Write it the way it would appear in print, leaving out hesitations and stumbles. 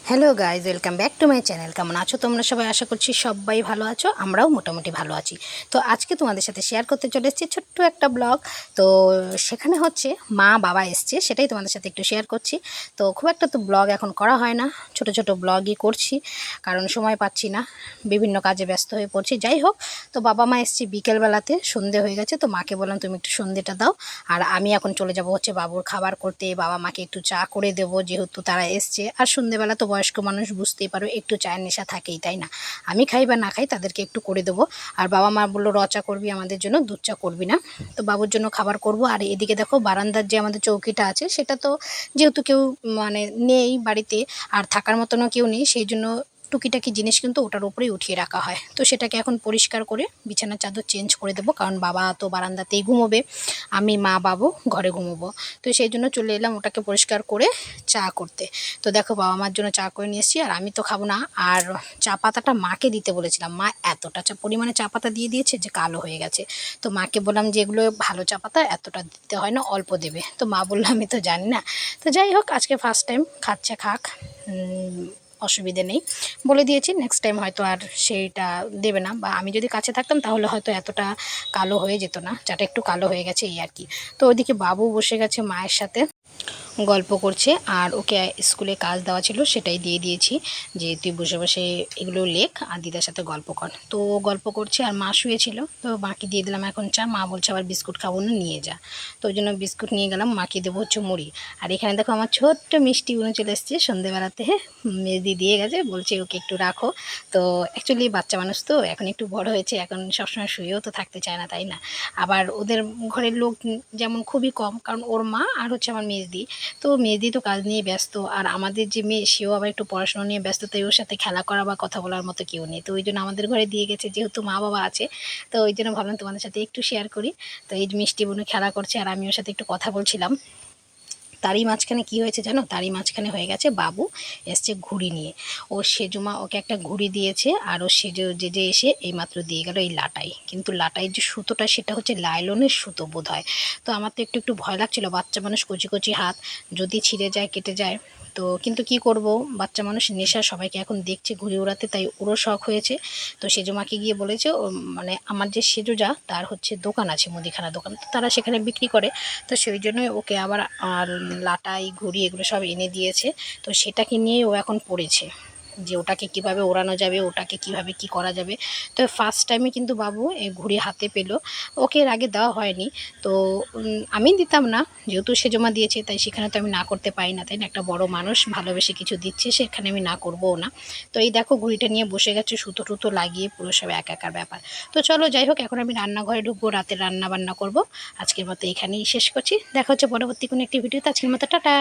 Hello guys, welcome back to my channel. কেমন আছো তোমরা সবাই? আশা করছি সবাই ভালো আছো, আমরাও মোটামুটি ভালো আছি। তো আজকে তোমাদের সাথে শেয়ার করতে চলে এসেছি ছোট্ট একটা ব্লগ। তো সেখানে হচ্ছে মা বাবা এসছে, সেটাই তোমাদের সাথে একটু শেয়ার করছি। তো খুব একটা তো ব্লগ এখন করা হয় না, ছোট ছোট ব্লগই করছি, কারণ সময় পাচ্ছি না, বিভিন্ন কাজে ব্যস্ত হয়ে পড়ছি। যাই হোক, তো বাবা মা এসছে বিকেলবেলাতে, সন্ধে হয়ে গেছে। তো মাকে বললাম তুমি একটু সন্ধেটা দাও, আর আমি এখন চলে যাব হচ্ছে বাবুর খাবার করতে। বাবা মাকে একটু চা করে দেবো, যেহেতু তারা এসছে। আর সন্ধেবেলা তো বয়স্ক মানুষ, বুঝতেই পারো, একটু চায়ের নেশা থাকেই, তাই না? আমি খাই বা না খাই, তাদেরকে একটু করে দেবো। আর বাবা মা বললো র চা করবি আমাদের জন্য, দুধ চা করবি না। তো বাবুর জন্য খাবার করব। আর এদিকে দেখো, বারান্দার যে আমাদের চৌকিটা আছে, সেটা তো যেহেতু কেউ মানে নেই বাড়িতে, আর থাকার মতনও কেউ নেই, সেই জন্য টুকিটাকি জিনিস কিন্তু ওটার উপরেই উঠিয়ে রাখা হয়। তো সেটাকে এখন পরিষ্কার করে বিছানার চাদর চেঞ্জ করে দেবো, কারণ বাবা তো বারান্দাতেই ঘুমোবে, আমি মা বাবু ঘরে ঘুমোবো। তো সেই জন্য চলে এলাম ওটাকে পরিষ্কার করে চা করতে। তো দেখো, বাবা মার জন্য চা করে নিয়ে এসেছি, আর আমি তো খাবো না। আর চা পাতাটা মাকে দিতে বলেছিলাম, মা এতটা পরিমাণে চা পাতা দিয়ে দিয়েছে যে কালো হয়ে গেছে। তো মাকে বললাম যে এগুলো ভালো চা পাতা, এতটা দিতে হয় না, অল্প দেবে। তো মা বললো আমি তো জানি না। তো যাই হোক, আজকে ফার্স্ট টাইম খাচ্ছে, খাক, অসুবিধে নেই। বলে দিয়েছি নেক্সট টাইম হয়তো আর সেইটা দেবে না, বা আমি যদি কাছে থাকতাম তাহলে হয়তো এতটা কালো হয়ে যেত না। চাটা একটু কালো হয়ে গেছে, এই আর কি। তো ওইদিকে বাবু বসে গেছে মায়ের সাথে, গল্প করছে। আর ওকে স্কুলে কাজ দেওয়া ছিল, সেটাই দিয়ে দিয়েছি, যে তুই বসে বসে এগুলো লেখ আর দিদার সাথে গল্প কর। তো ও গল্প করছে, আর মা শুয়েছিল। তো মাকে দিয়ে দিলাম এখন চা। মা বলছে আবার বিস্কুট খাবো না, নিয়ে যা। তো ওই জন্য বিস্কুট নিয়ে গেলাম, মাকে দেবো হচ্ছে মুড়ি। আর এখানে দেখো আমার ছোট্ট মিষ্টি উনি চলে এসছে সন্ধ্যেবেলাতে, মেজদি দিয়ে গেছে, বলছে ওকে একটু রাখো। তো অ্যাকচুয়ালি বাচ্চা মানুষ তো এখন একটু বড় হয়েছে, এখন সবসময় শুয়েও তো থাকতে চায় না, তাই না? আবার ওদের ঘরের লোক যেমন খুবই কম, কারণ ওর মা আর হচ্ছে আমার মেজদি। তো মেয়েদি তো কাজ নিয়ে ব্যস্ত, আর আমাদের যে মেয়ে, সেও আবার একটু পড়াশোনা নিয়ে ব্যস্ত, তাই ওর সাথে খেলা করা বা কথা বলার মতো কেউ নেই। তো ওই জন্য আমাদের ঘরে দিয়ে গেছে, যেহেতু মা বাবা আছে। তো ওই জন্য ভাবলাম তোমাদের সাথে একটু শেয়ার করি। তো এই মিষ্টি বোনে খেলা করছে, আর আমি ওর সাথে একটু কথা বলছিলাম। তারই মাঝখানে কি হয়েছে জানো? তারই মাঝখানে হয়ে গেছে বাবু এসছে ঘুড়ি নিয়ে। ওর সেজুমা ওকে একটা ঘুড়ি দিয়েছে, আর ওর সেজে যে যে এসে এইমাত্র দিয়ে গেল এই লাটাই। কিন্তু লাটাই যে সুতোটা, সেটা হচ্ছে লাইলনের সুতো বোধ হয়। তো আমার তো একটু একটু ভয় লাগছিল, বাচ্চা মানুষ, কচি কচি হাত, যদি ছিঁড়ে যায়, কেটে যায়। তো কিন্তু কি করব, বাচ্চা মানুষ নেশা, সবাইকে এখন দেখছে ঘুড়ি ওড়াতে, তাই ওরও শখ হয়েছে। তো সেজমাকে গিয়ে বলেছে মানে আমার যে সেজোজা, তার হচ্ছে দোকান আছে, মুদিখানা দোকান, তো তারা সেখানে বিক্রি করে। তো সেই জন্যই ওকে আবার আর লাটাই, ঘুড়ি এগুলো সব এনে দিয়েছে। তো সেটাকে নিয়ে ও এখন পড়েছে, যে ওটাকে কিভাবে ওড়ানো যাবে, ওটাকে কিভাবে কি করা যাবে। তো ফার্স্ট টাইমে কিন্তু বাবু এই ঘুড়ি হাতে পেলো, ওকে এর আগে দেওয়া হয়নি। তো আমি দিতাম না, যেহেতু সে জমা দিয়েছে, তাই সেখানে তো আমি না করতে পারি না, তাই না? একটা বড় মানুষ ভালোবেসে কিছু দিচ্ছে, সেখানে আমি না করবও না। তো এই দেখো, ঘুড়িটা নিয়ে বসে গেছে, সুতো টুতো লাগিয়ে পুরো সব একাকার ব্যাপার। তো চলো, যাই হোক, এখন আমি রান্নাঘরে ঢুকবো, রাতে রান্না বান্না করব। আজকের মতো এখানেই শেষ করছি, দেখা হচ্ছে পরবর্তী কোনো একটি ভিডিওতে। আজকের মতো টাটা।